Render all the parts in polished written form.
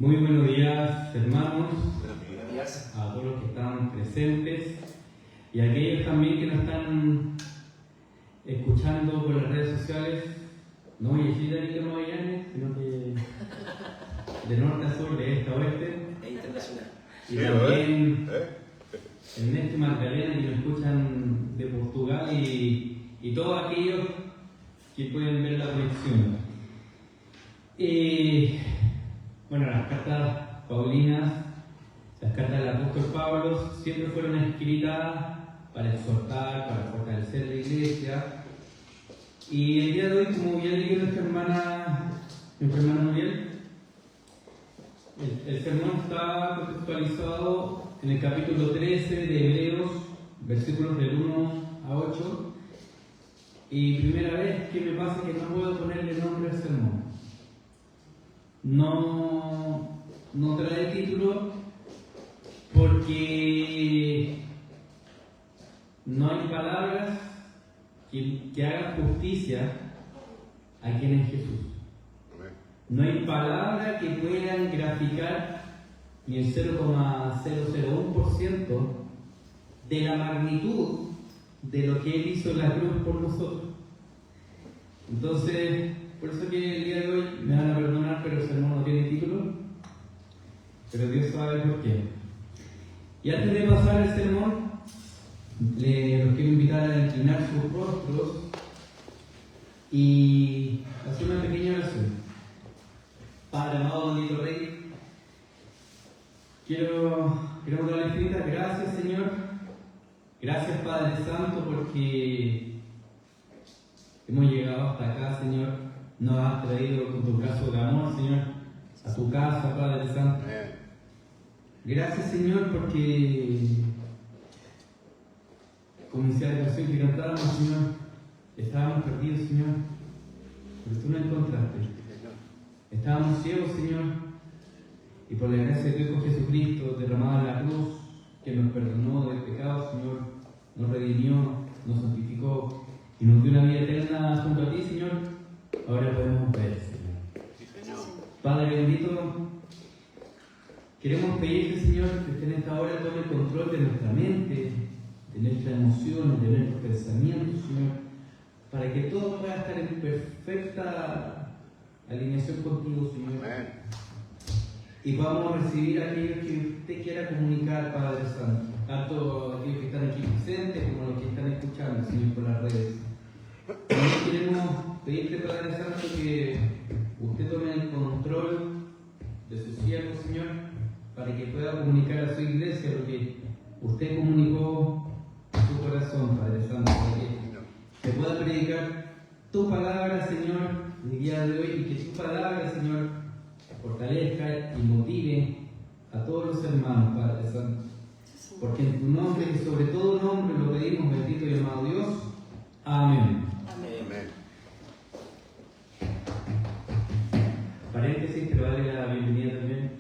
Muy buenos días, hermanos, Buenos días. a todos los que están presentes y a aquellos también que nos están escuchando por las redes sociales. No voy a decir de Arica Magallanes, sino que de norte a sur, de este a oeste. Es internacional. Y también Ernesto y Magdalena, que nos escuchan de Portugal, y todos aquellos que pueden ver la conexión. Bueno, las cartas paulinas, las cartas del apóstol Pablo, siempre fueron escritas para exhortar, para fortalecer la iglesia. Y el día de hoy, como ya dijo nuestra hermana Muriel, el sermón está contextualizado en el capítulo 13 de Hebreos, versículos del 1 a 8. Y primera vez que me pasa que no puedo ponerle nombre al sermón. No trae título porque no hay palabras que hagan justicia a quien es Jesús. No hay palabras que puedan graficar ni el 0,001% de la magnitud de lo que Él hizo en la cruz por nosotros. Entonces, por eso que el día de hoy me van a perdonar, pero el sermón no tiene título, pero Dios sabe por qué. Y antes de pasar el sermón, los quiero invitar a inclinar sus rostros y hacer una pequeña oración. Padre amado, bendito Rey, queremos darle infinitas gracias, Señor. Gracias, Padre Santo, porque hemos llegado hasta acá, Señor. Nos has traído con tu brazo de amor, Señor, a tu casa, Padre Santo. Gracias, Señor, porque, como decía la canción que cantábamos, Señor, estábamos perdidos, Señor, pero tú nos encontraste. Estábamos ciegos, Señor, y por la gracia de tu Hijo Jesucristo, derramado en la cruz, que nos perdonó del pecado, Señor, nos redimió, nos santificó y nos dio una vida eterna junto a ti, Señor. Ahora podemos ver, Señor. Padre bendito, queremos pedirte, Señor, que en esta hora tome el control de nuestra mente, de nuestras emociones, de nuestros pensamientos, Señor, para que todo pueda estar en perfecta alineación contigo, Señor. Y podamos recibir aquello que usted quiera comunicar, Padre Santo, tanto aquellos que están aquí presentes como los que están escuchando, Señor, por las redes. También queremos pedirte, Padre Santo, que usted tome el control de su siervo, Señor, para que pueda comunicar a su iglesia lo que usted comunicó a su corazón, Padre Santo, para que se pueda predicar tu palabra, Señor, el día de hoy, y que tu palabra, Señor, fortalezca y motive a todos los hermanos, Padre Santo. Porque en tu nombre y sobre todo nombre lo pedimos, bendito y amado Dios. Amén. Paréntesis, quiero darle la bienvenida también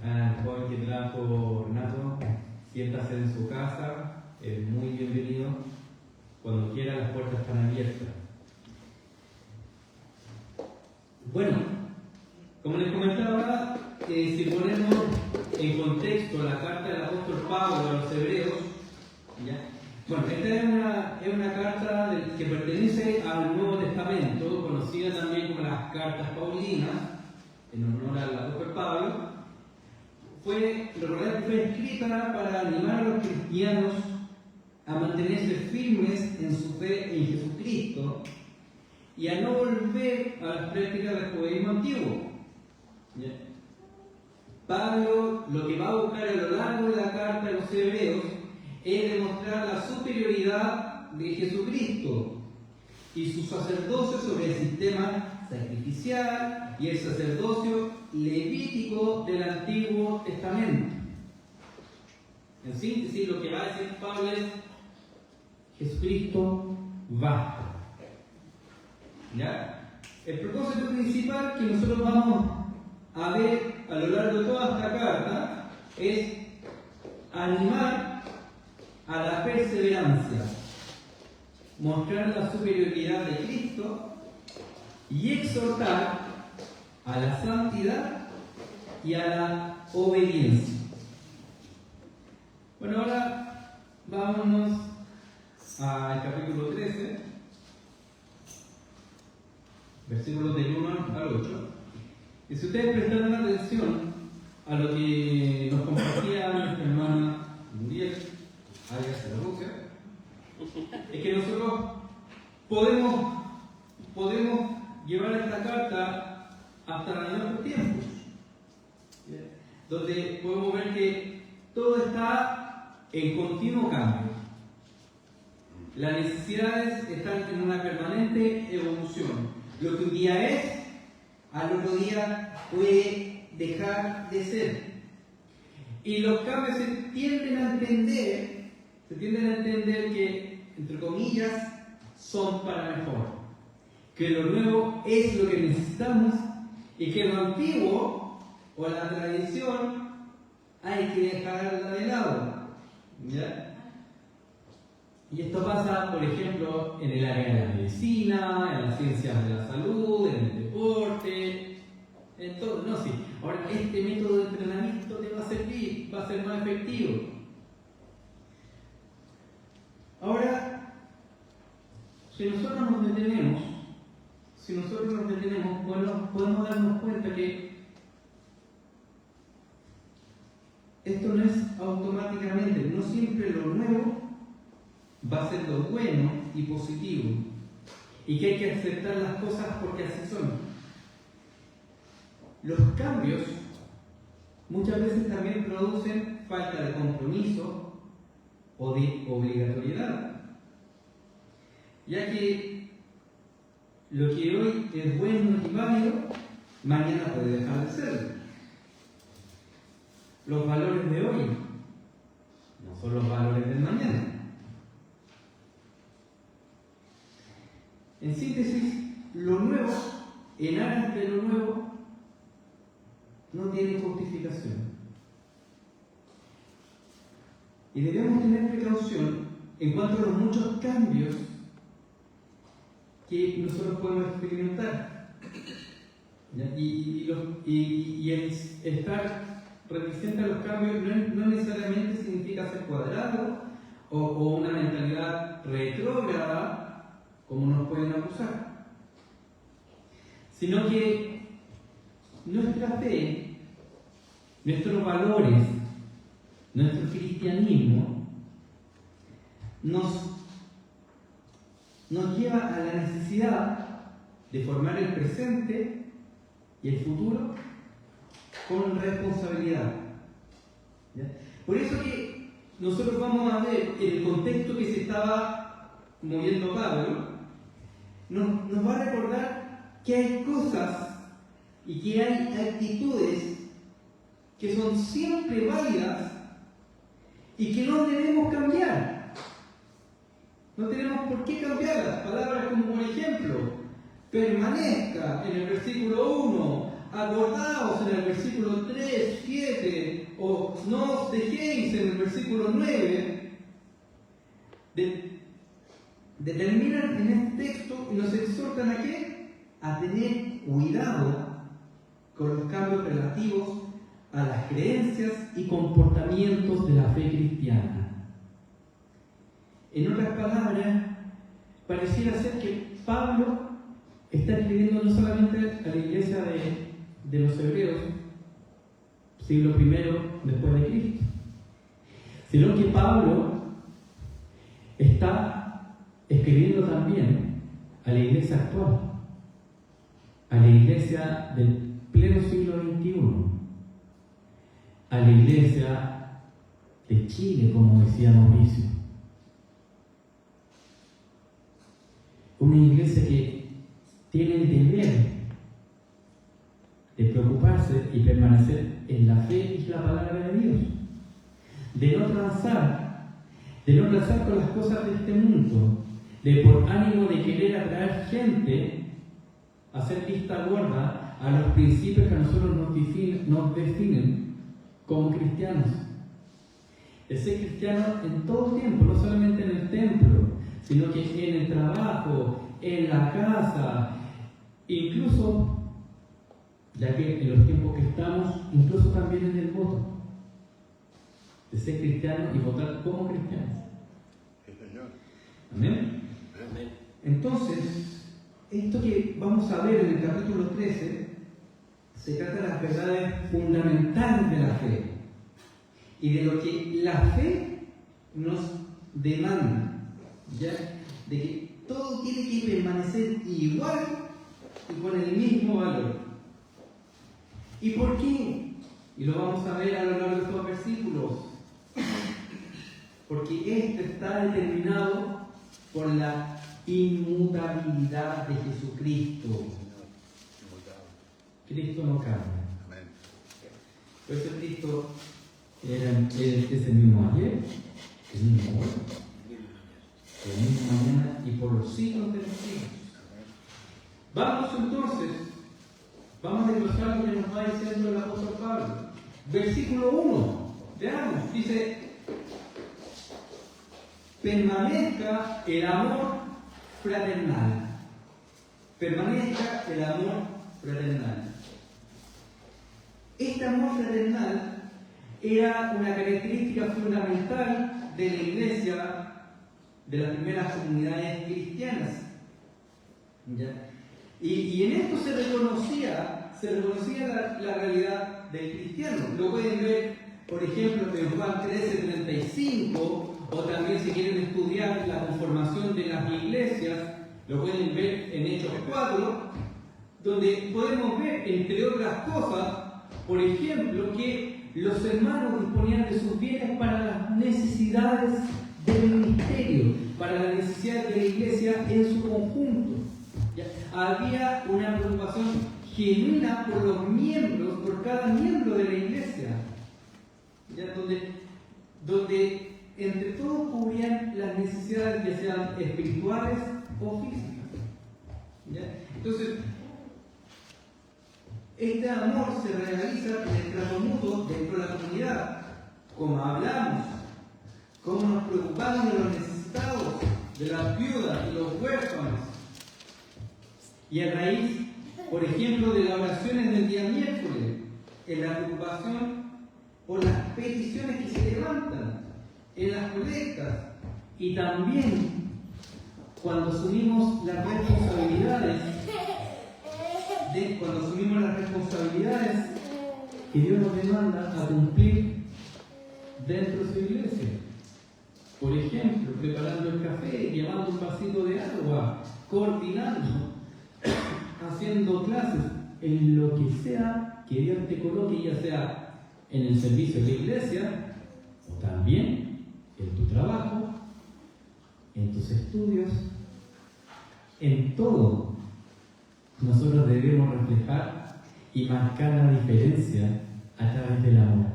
al joven que trajo Renato. Siéntase en su casa, es muy bienvenido. Cuando quiera, las puertas están abiertas. Bueno, como les comentaba, si ponemos en contexto la carta del apóstol Pablo a los hebreos, ¿ya? Bueno, esta es una carta que pertenece al Nuevo Testamento, conocida también como las cartas paulinas, en honor al apóstol Pablo. Recordad que fue escrita para animar a los cristianos a mantenerse firmes en su fe en Jesucristo y a no volver a las prácticas del judaísmo antiguo. ¿Ya? Pablo lo que va a buscar a lo largo de la carta de los hebreos es demostrar la superioridad de Jesucristo y su sacerdocio sobre el sistema sacrificial y el sacerdocio levítico del Antiguo Testamento. En síntesis, lo que va a decir Pablo es: Jesucristo basta. ¿Ya? El propósito principal que nosotros vamos a ver a lo largo de toda esta carta es animar a la perseverancia, mostrar la superioridad de Cristo y exhortar a la santidad y a la obediencia. Bueno, ahora vámonos al capítulo 13, versículos del 1 al 8. Y si ustedes prestaron atención a lo que nos compartía nuestra hermana Muriel, alias la Rusia, es que nosotros podemos llevar esta carta hasta nuestros tiempos, donde podemos ver que todo está en continuo cambio. Las necesidades están en una permanente evolución. Lo que un día es, al otro día puede dejar de ser. Y los cambios se tienden a entender que, entre comillas, son para mejor. Que lo nuevo es lo que necesitamos y que lo antiguo o la tradición hay que dejarla de lado. ¿Ya? Y esto pasa, por ejemplo, en el área de la medicina, en las ciencias de la salud, en el deporte, en todo. No, sí. Ahora, este método de entrenamiento te va a servir, va a ser más efectivo. Ahora, si nosotros nos detenemos, bueno, podemos darnos cuenta que esto no es automáticamente, no siempre lo nuevo va a ser lo bueno y positivo, y que hay que aceptar las cosas porque así son. Los cambios muchas veces también producen falta de compromiso o de obligatoriedad, ya que lo que hoy es bueno y válido, mañana puede dejar de serlo. Los valores de hoy no son los valores del mañana. En síntesis, lo nuevo, en aras de lo nuevo, no tiene justificación. Y debemos tener precaución en cuanto a los muchos cambios que nosotros podemos experimentar. Y el estar reticente a los cambios no necesariamente significa ser cuadrado o una mentalidad retrógrada, como nos pueden acusar, sino que nuestra fe, nuestros valores, nuestro cristianismo nos lleva a la necesidad de formar el presente y el futuro con responsabilidad. ¿Ya? Por eso que nosotros vamos a ver el contexto que se estaba moviendo Pablo, nos va a recordar que hay cosas y que hay actitudes que son siempre válidas y que no debemos cambiar. No tenemos por qué cambiarlas. Palabras como, por ejemplo, permanezca en el versículo 1, acordaos en el versículo 3, 7, o no os dejéis en el versículo 9, determinan en este texto y nos exhortan a ¿qué? A tener cuidado con los cambios relativos a las creencias y comportamientos de la fe cristiana. En otras palabras, pareciera ser que Pablo está escribiendo no solamente a la iglesia de los hebreos, siglo I después de Cristo, sino que Pablo está escribiendo también a la iglesia actual, a la iglesia del pleno siglo XXI, a la iglesia de Chile, como decía Mauricio. Una iglesia que tiene el deber de preocuparse y permanecer en la fe y la palabra de Dios, de no transar con las cosas de este mundo, de por ánimo de querer atraer gente a ser vista gorda a los principios que a nosotros nos definen como cristianos. De ser cristiano en todo tiempo, no solamente en el templo, sino que en el trabajo, en la casa, incluso ya que en los tiempos que estamos, incluso también en el voto, de ser cristiano y votar como cristianos. Amén. Amén. Entonces, esto que vamos a ver en el capítulo 13 se trata de las verdades fundamentales de la fe y de lo que la fe nos demanda, ¿ya? De que todo tiene que permanecer igual y con el mismo valor. ¿Y por qué? Y lo vamos a ver a lo largo de estos versículos. Porque esto está determinado por la inmutabilidad de Jesucristo. Cristo no cambia. Por eso Cristo es el mismo ayer, el mismo hoy, el mismo mañana y por los siglos de los siglos. Vamos entonces, vamos a desglosar lo que nos va diciendo el apóstol Pablo. Versículo 1, veamos, dice: permanezca el amor fraternal. Permanezca el amor fraternal. Este amor fraternal era una característica fundamental de la iglesia, de las primeras comunidades cristianas. ¿Ya? Y en esto se reconocía la realidad del cristiano. Lo pueden ver, por ejemplo, en Juan 13:35, o también si quieren estudiar la conformación de las iglesias, lo pueden ver en Hechos 4, donde podemos ver, entre otras cosas, por ejemplo, que los hermanos disponían de sus bienes para las necesidades del ministerio, para las necesidades de la iglesia en su conjunto. ¿Ya? Había una preocupación genuina por los miembros, por cada miembro de la iglesia, ¿ya? Donde entre todos cubrían las necesidades, ya sean espirituales o físicas. ¿Ya? Entonces, este amor se realiza en el trato mutuo dentro de la comunidad, como hablamos, cómo nos preocupamos de los necesitados, de las viudas y los huérfanos. Y a raíz, por ejemplo, de las oraciones del día miércoles, en la preocupación por las peticiones que se levantan, en las colectas, y también cuando asumimos las responsabilidades, que Dios nos demanda a cumplir dentro de su iglesia. Por ejemplo, preparando el café, llevando un vasito de agua, coordinando, haciendo clases, en lo que sea que Dios te coloque, ya sea en el servicio de la iglesia, o también en tu trabajo, en tus estudios, en todo. Nosotros debemos reflejar y marcar la diferencia a través del amor.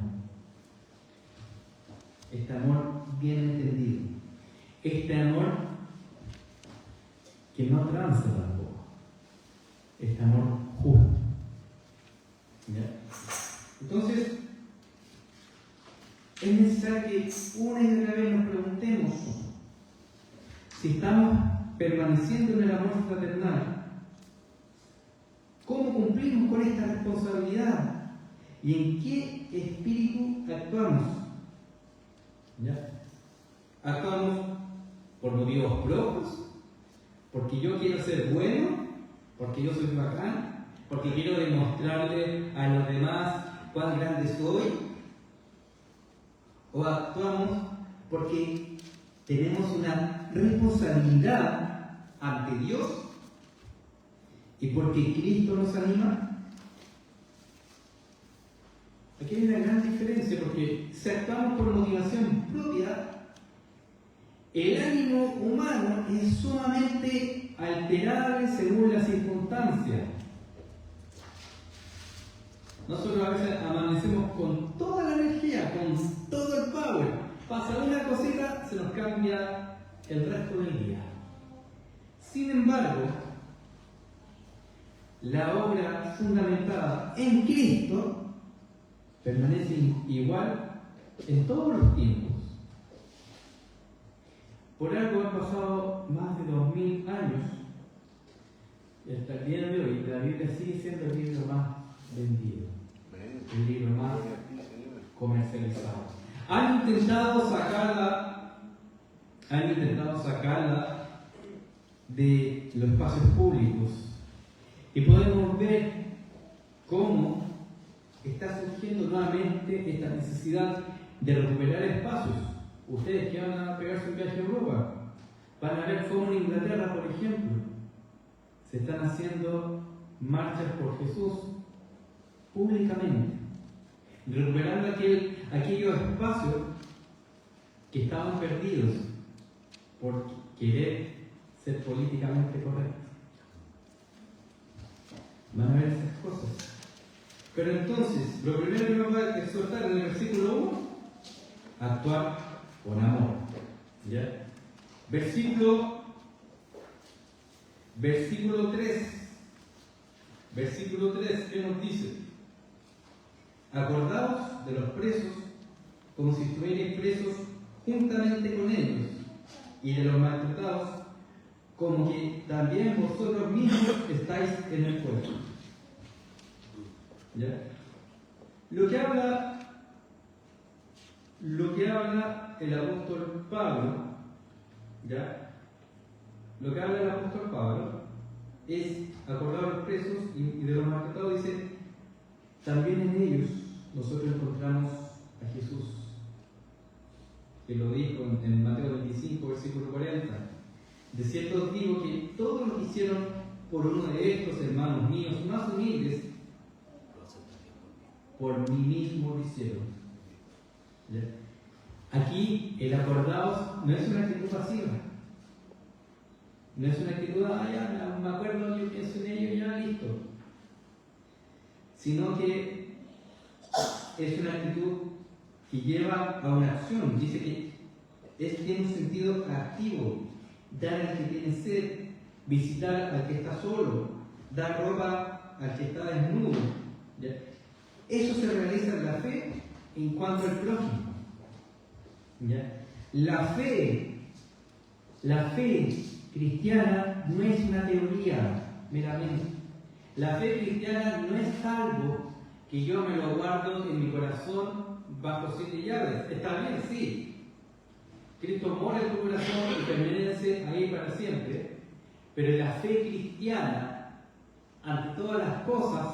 Este amor bien entendido. Este amor que no tranza tampoco. Este amor justo. ¿Ya? Entonces, es necesario que una y otra vez nos preguntemos si estamos permaneciendo en el amor fraternal. ¿Cómo cumplimos con esta responsabilidad? ¿Y en qué espíritu actuamos? ¿Ya? ¿Actuamos por motivos propios? ¿Porque yo quiero ser bueno? ¿Porque yo soy bacán? ¿Porque quiero demostrarle a los demás cuán grande soy? ¿O actuamos porque tenemos una responsabilidad ante Dios y porque Cristo nos anima? Aquí hay una gran diferencia, porque si actuamos por motivación propia, el ánimo humano es sumamente alterable según las circunstancias. Nosotros a veces amanecemos con toda la energía, con todo el power. Pasa una cosita, se nos cambia el resto del día. Sin embargo, la obra fundamentada en Cristo permanece igual en todos los tiempos. Por algo han pasado más de 2000 años y hasta el día de hoy la Biblia sigue siendo el libro más vendido. El libro más comercializado. Han intentado sacarla de los espacios públicos y podemos ver cómo está surgiendo nuevamente esta necesidad de recuperar espacios. Ustedes que van a pegarse un viaje a Europa van a ver cómo en Inglaterra, por ejemplo, se están haciendo marchas por Jesús públicamente, recuperando aquellos espacios que estaban perdidos por querer ser políticamente correctos. Van a ver esas cosas. Pero entonces, lo primero que nos va a exhortar en el versículo 1, actuar con amor. ¿Ya? Versículo 3. Versículo 3, ¿qué nos dice? Acordaos de los presos como si estuvierais presos juntamente con ellos, y de los maltratados como que también vosotros mismos estáis en el cuerpo. ¿Ya? Lo que habla el apóstol Pablo, ¿ya? Lo que habla el apóstol Pablo es acordar a los presos y de los maltratados, dice, también en ellos nosotros encontramos a Jesús, que lo dijo en Mateo 25, versículo 40. De cierto os digo que todo lo que hicieron por uno de estos hermanos míos más humildes, por mí mismo lo hicieron. ¿Ya? Aquí el acordaos no es una actitud pasiva. No es una actitud, ya me acuerdo, yo pienso en ello, ya listo. Sino que es una actitud que lleva a una acción. Dice que tiene un sentido activo. Dar al que tiene sed, visitar al que está solo, dar ropa al que está desnudo. ¿Ya? Eso se realiza en la fe en cuanto al prójimo. ¿Ya? La fe cristiana no es una teoría meramente. La fe cristiana no es algo que yo me lo guardo en mi corazón bajo 7 llaves. Está bien, sí. Cristo mora en tu corazón y permanece ahí para siempre. Pero la fe cristiana, ante todas las cosas,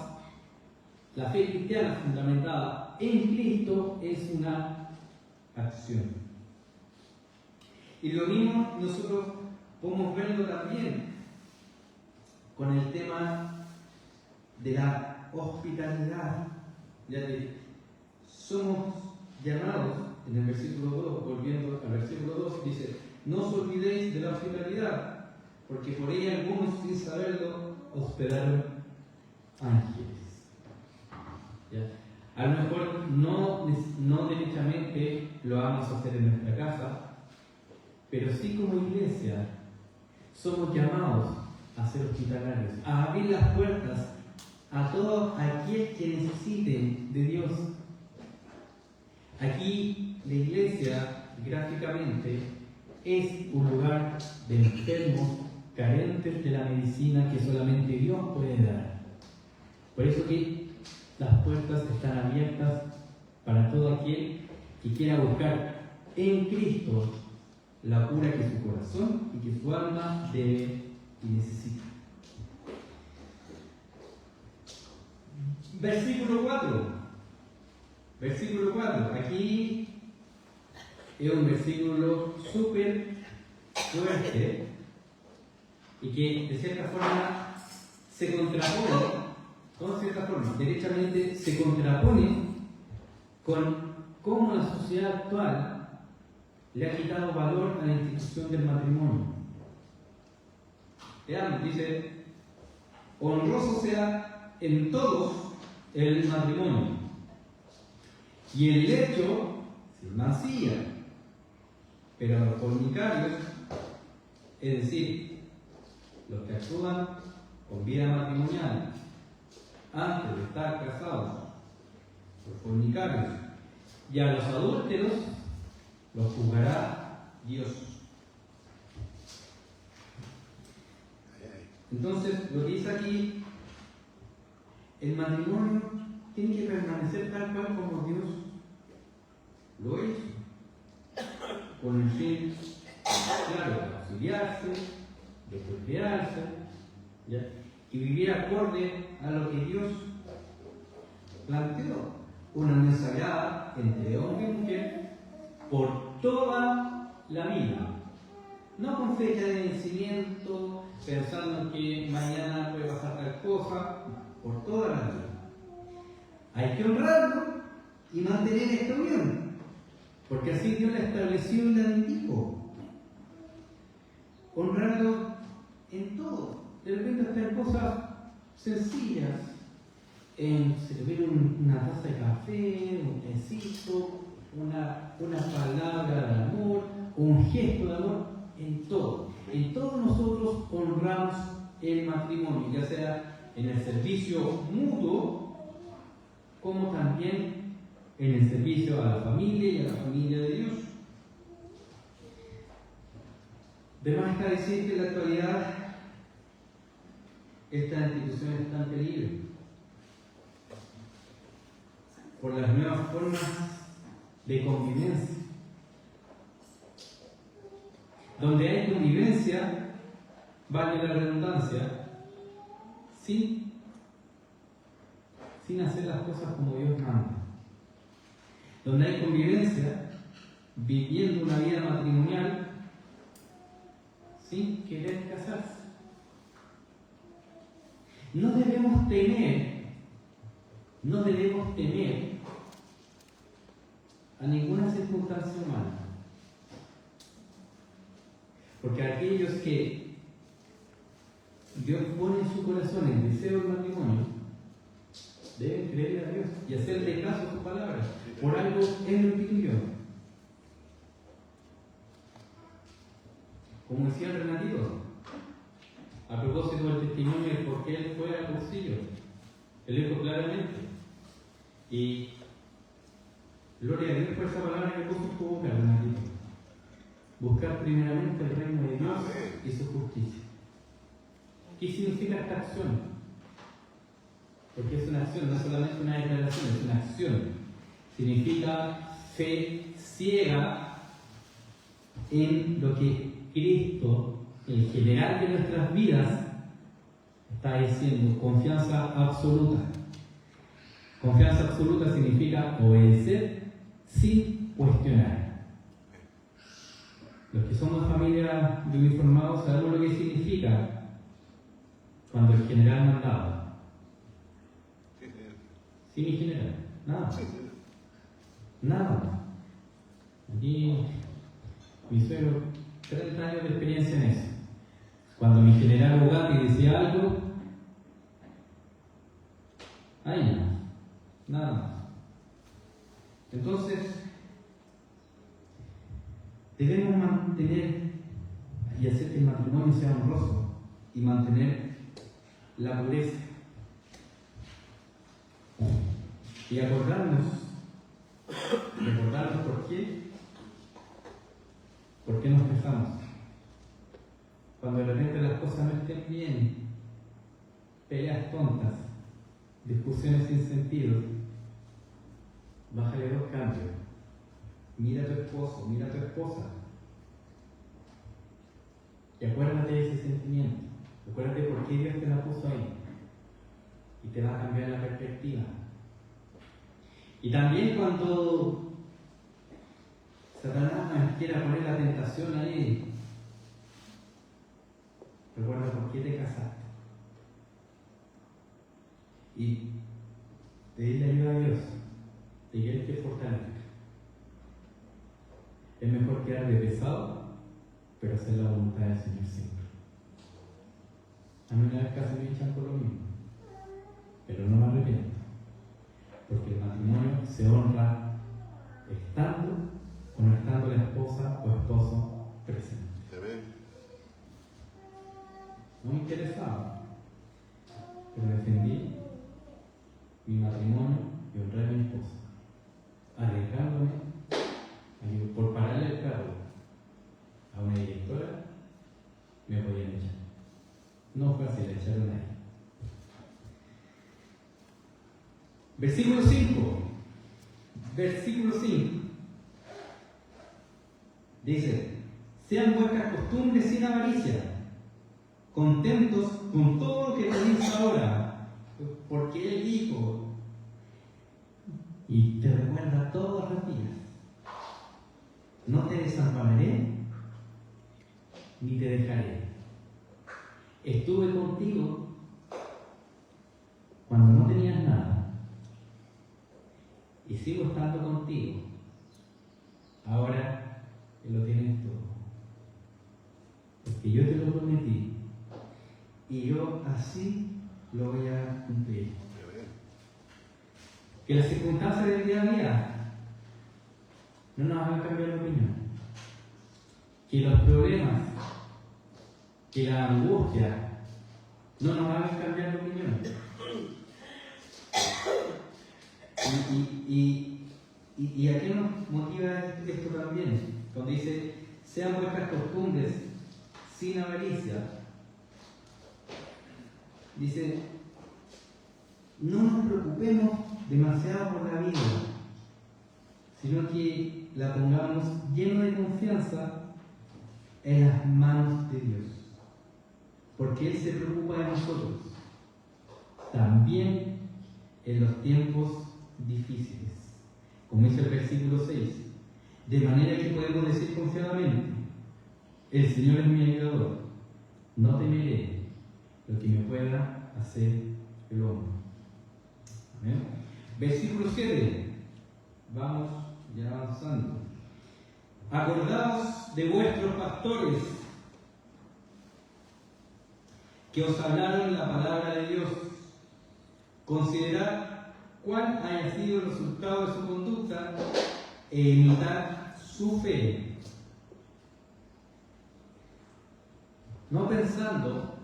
la fe cristiana fundamentada en Cristo es una acción. Y lo mismo nosotros podemos verlo también con el tema de la hospitalidad. Ya que somos llamados, en el versículo 2, volviendo al versículo 2, dice, no os olvidéis de la hospitalidad, porque por ella algunos, sin saberlo, hospedaron ángeles. ¿Ya? A lo mejor no derechamente lo vamos a hacer en nuestra casa, pero sí como iglesia somos llamados a ser hospitalarios, a abrir las puertas a todo aquel que necesite de Dios. Aquí la iglesia, gráficamente, es un lugar de enfermos carentes de la medicina que solamente Dios puede dar. Por eso que las puertas están abiertas para todo aquel que quiera buscar en Cristo la cura que su corazón y que su alma debe y necesita. Versículo 4. Versículo 4. Aquí es un versículo súper fuerte y que de cierta forma se contrapone, no de cierta forma, derechamente se contrapone con cómo la sociedad actual le ha quitado valor a la institución del matrimonio. Veamos, dice, honroso sea en todos el matrimonio, y el lecho sin mancilla, pero a los fornicarios, es decir, los que actúan con vida matrimonial antes de estar casados, los fornicarios, y a los adúlteros los juzgará Dios. Entonces, lo que dice aquí el matrimonio tiene que permanecer tal cual como Dios lo hizo, con el fin, claro, de auxiliarse, de procrearse, ¿ya? Y vivir acorde a lo que Dios planteó, una unión sagrada entre hombre y mujer por toda la vida, no con fecha de vencimiento, pensando que mañana puede pasar tal cosa, por toda la vida. Hay que honrarlo y mantener esta unión, porque así Dios la estableció y la bendijo. Honrarlo en todo. De repente hasta en cosas sencillas, en servir una taza de café, un tecito, una palabra de amor, un gesto de amor, en todo. En todo nosotros honramos el matrimonio, ya sea en el servicio mutuo, como también en el servicio a la familia y a la familia de Dios. De más está decir que en la actualidad esta institución está en peligro por las nuevas formas de convivencia. Donde hay convivencia, vale la redundancia, sin hacer las cosas como Dios manda. Donde hay convivencia, viviendo una vida matrimonial, sin querer casarse. No debemos temer a ninguna circunstancia humana. Porque aquellos que Dios pone en su corazón el deseo del matrimonio, deben creerle a Dios y hacerle caso a su palabra. Por algo Él lo instituyó. Como decía el Renatito, a propósito del testimonio de por qué Él fue al concilio, Él dijo claramente, y gloria a Dios por esa palabra que puso en tu boca, Renatito: buscar primeramente el reino de Dios y su justicia. ¿Qué significa esta acción? Porque es una acción, no solamente una declaración, es una acción. Significa fe ciega en lo que Cristo, el general de nuestras vidas, está diciendo. Confianza absoluta. Confianza absoluta significa obedecer sin cuestionar. Los que somos familia de uniformados sabemos lo que significa cuando el general mandaba. Sí, mi general, nada. Nada. Aquí mi suegro, 30 años de experiencia en eso. Cuando mi general Bugatti decía algo, ahí nada más. Entonces, debemos mantener y hacer que el matrimonio sea honroso y mantener la pureza. Y recordarnos por qué nos casamos. Cuando de repente las cosas no estén bien, peleas tontas, discusiones sin sentido, bájale 2 cambios. Mira a tu esposo, mira a tu esposa. Y acuérdate de ese sentimiento. Acuérdate por qué Dios te la puso ahí. Y te va a cambiar la perspectiva. Y también cuando Satanás quiera poner la tentación ahí, recuerda por qué te casaste. Y pedirle ayuda a Dios de que Él te fortalezca. Es mejor quedar de pesado, pero hacer la voluntad del Señor siempre. A mí una vez casi me echan por lo mismo, pero no me arrepiento, porque el matrimonio se honra estando o no estando la esposa o esposo presente. No me interesaba, pero defendí mi matrimonio y honré a mi esposa, arriesgándome por pararle el carro a una directora. Me podían echar. No fue así, le echaron a ella. Versículo 5. Versículo 5. Dice: sean vuestras costumbres sin avaricia, contentos con todo lo que tenéis ahora, porque Él dijo, y te recuerda todos los días: no te desampararé ni te dejaré. Estuve contigo cuando no tenías nada y sigo estando contigo ahora que lo tienes todo, porque yo te lo prometí y yo así lo voy a cumplir. Que las circunstancias del día a día no nos hagan cambiar de opinión, que los problemas, que la angustia no nos hagan cambiar de opinión. ¿Y a qué nos motiva esto también? Cuando dice: sean vuestras costumbres sin avaricia. Dice: no nos preocupemos demasiado por la vida, sino que la pongamos llena de confianza en las manos de Dios, porque Él se preocupa de nosotros, también en los tiempos difíciles, como dice el versículo 6, de manera que podemos decir confiadamente: el Señor es mi ayudador, no temeré lo que me pueda hacer el hombre. Amén. Versículo 7, vamos ya avanzando. Acordaos de vuestros pastores que os hablaron la palabra de Dios. Considerad cuál haya sido el resultado de su conducta e imitad su fe. No pensando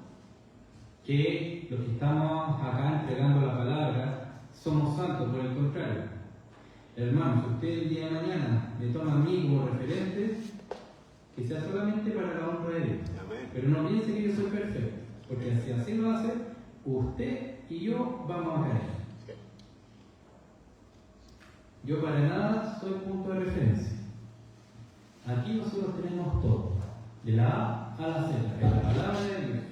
que los que estamos acá entregando la palabra somos santos, por el contrario. Hermanos, si usted el día de mañana me toma a mí como referente, que sea solamente para la honra de Dios. Pero no piense que yo soy perfecto, porque si así lo hace, usted y yo vamos a caer. Yo para nada soy punto de referencia. Aquí nosotros tenemos todo, de la A a la Z, en la palabra de Dios.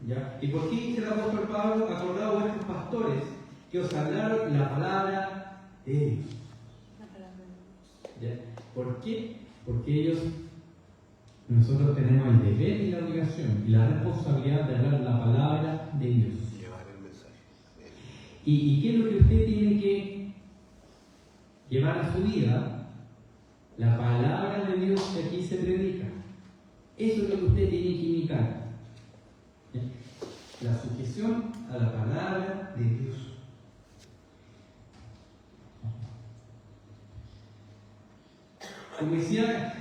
¿Ya? ¿Y por qué dice el apóstol Pablo: acordaos de vuestros pastores que os hablaron la palabra de Dios? ¿Ya? ¿Por qué? Porque nosotros tenemos el deber y la obligación y la responsabilidad de hablar la palabra de Dios. Llevar el mensaje. ¿Y qué es lo que usted tiene que llevar a su vida? La palabra de Dios que aquí se predica. Eso es lo que usted tiene que imitar. La sujeción a la palabra de Dios. Como decía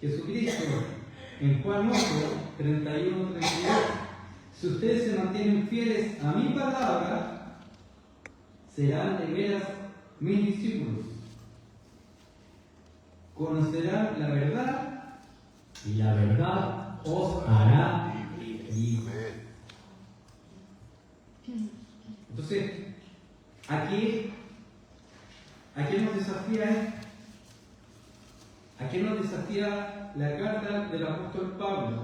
Jesucristo en Juan 8, 31, 32, si ustedes se mantienen fieles a mi palabra, serán de veras mis discípulos. Conocerán la verdad y la verdad os hará libres. Entonces, aquí nos desafía ¿a qué nos desafía la carta del apóstol Pablo?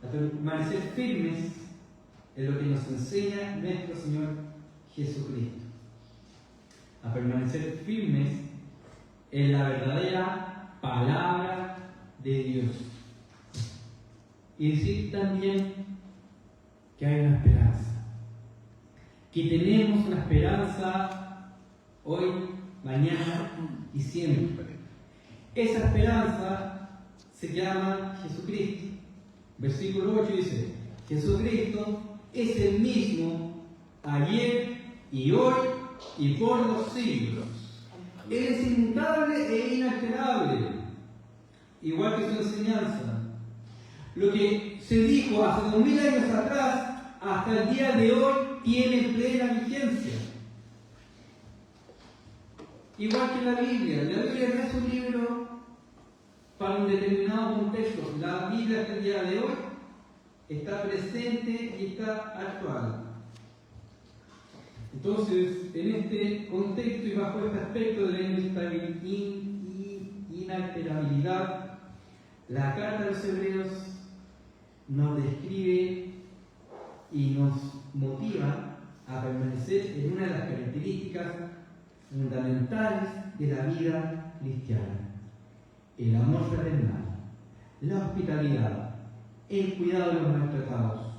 A permanecer firmes en lo que nos enseña nuestro Señor Jesucristo. A permanecer firmes en la verdadera palabra de Dios. Y decir también que hay una esperanza. Que tenemos una esperanza hoy, mañana y siempre. Esa esperanza se llama Jesucristo. Versículo 8 dice: Jesucristo es el mismo ayer y hoy y por los siglos. Él es inmutable e inalterable, igual que su enseñanza. Lo que se dijo hace 2000 años atrás, hasta el día de hoy, tiene plena vigencia. Igual que la Biblia no es un libro para un determinado contexto. La Biblia hasta el día de hoy está presente y está actual. Entonces, en este contexto y bajo este aspecto de la inalterabilidad, la carta de los Hebreos nos describe y nos motiva a permanecer en una de las características fundamentales de la vida cristiana: el amor fraternal, la hospitalidad, el cuidado de los maltratados,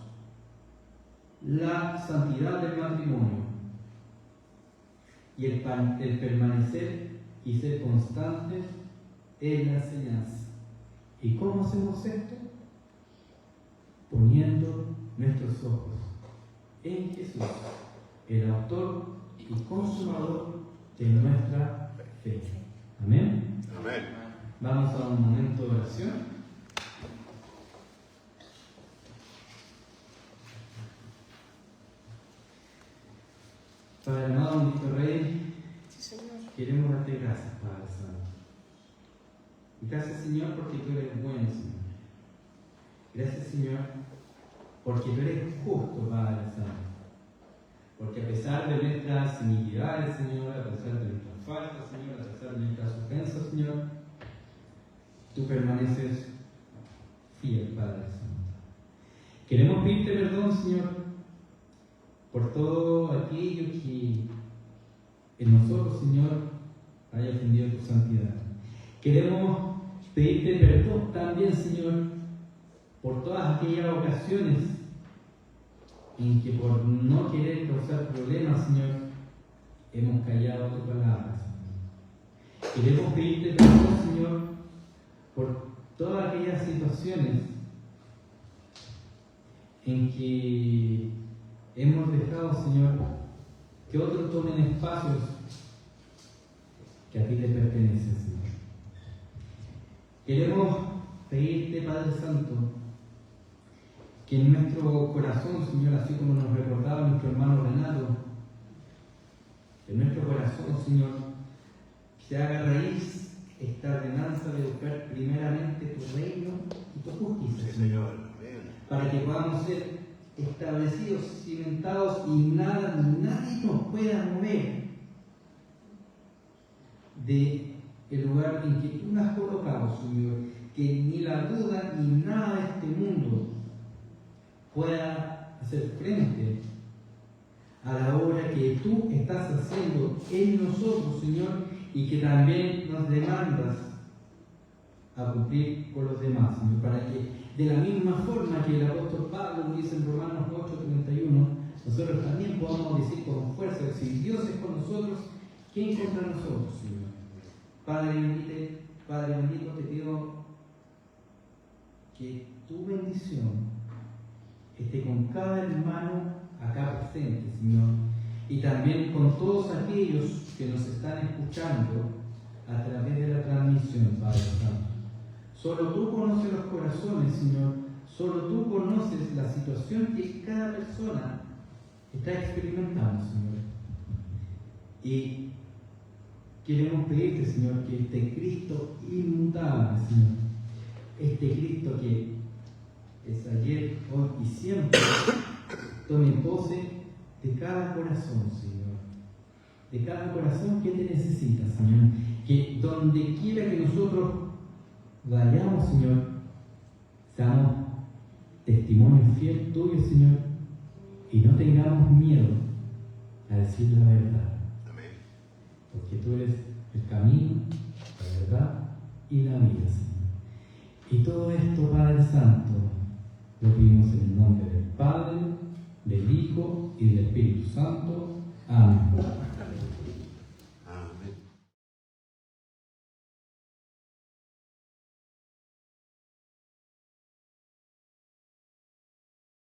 la santidad del matrimonio y el permanecer y ser constantes en la enseñanza. ¿Y cómo hacemos esto? Poniendo nuestros ojos en Jesús, el autor y consumador de nuestra fe. Amén. Amén. Vamos a un momento de oración. Padre amado, bendito Rey, queremos darte gracias, Padre Santo. Y gracias, Señor, porque tú eres bueno, Señor. Gracias, Señor, porque tú eres justo, Padre Santo. Porque a pesar de nuestras iniquidades, Señor, a pesar de nuestras faltas, Señor, a pesar de nuestras ofensas, Señor, tú permaneces fiel, Padre Santo. Queremos pedirte perdón, Señor, por todo aquello que en nosotros, Señor, haya ofendido tu santidad. Queremos pedirte perdón también, Señor, por todas aquellas ocasiones en que por no querer causar problemas, Señor, hemos callado tu palabra, Señor. Queremos pedirte perdón, Señor, por todas aquellas situaciones en que hemos dejado, Señor, que otros tomen espacios que a ti te pertenecen, Señor. Queremos pedirte, Padre Santo, que en nuestro corazón, Señor, así como nos recordaba nuestro hermano Renato, en nuestro corazón, Señor, se haga raíz esta ordenanza de buscar primeramente tu reino y tu justicia, Señor, para que podamos ser establecidos, cimentados y nada ni nadie nos pueda mover de el lugar en que tú nos has colocado, Señor, que ni la duda ni nada de este mundo pueda hacer frente a la obra que tú estás haciendo en nosotros, Señor, y que también nos demandas a cumplir con los demás, Señor, para que de la misma forma que el apóstol Pablo dice en Romanos 8:31, nosotros también podamos decir con fuerza que si Dios es con nosotros, ¿quién contra nosotros, Señor? Padre bendito, te pido que tu bendición esté con cada hermano acá presente, Señor, y también con todos aquellos que nos están escuchando a través de la transmisión, Padre Santo. Solo tú conoces los corazones, Señor. Solo tú conoces la situación que cada persona está experimentando, Señor. Y queremos pedirte, Señor, que este Cristo inmutable, Señor, este Cristo que es ayer, hoy y siempre, tome pose de cada corazón, Señor. De cada corazón que te necesita, Señor. Que donde quiera que nosotros vayamos, Señor, seamos testimonios fieles tuyos, Señor, y no tengamos miedo a decir la verdad. Amén. Porque tú eres el camino, la verdad y la vida, Señor. Y todo esto, Padre Santo, lo pedimos en el nombre del Padre, del Hijo y del Espíritu Santo. Amén.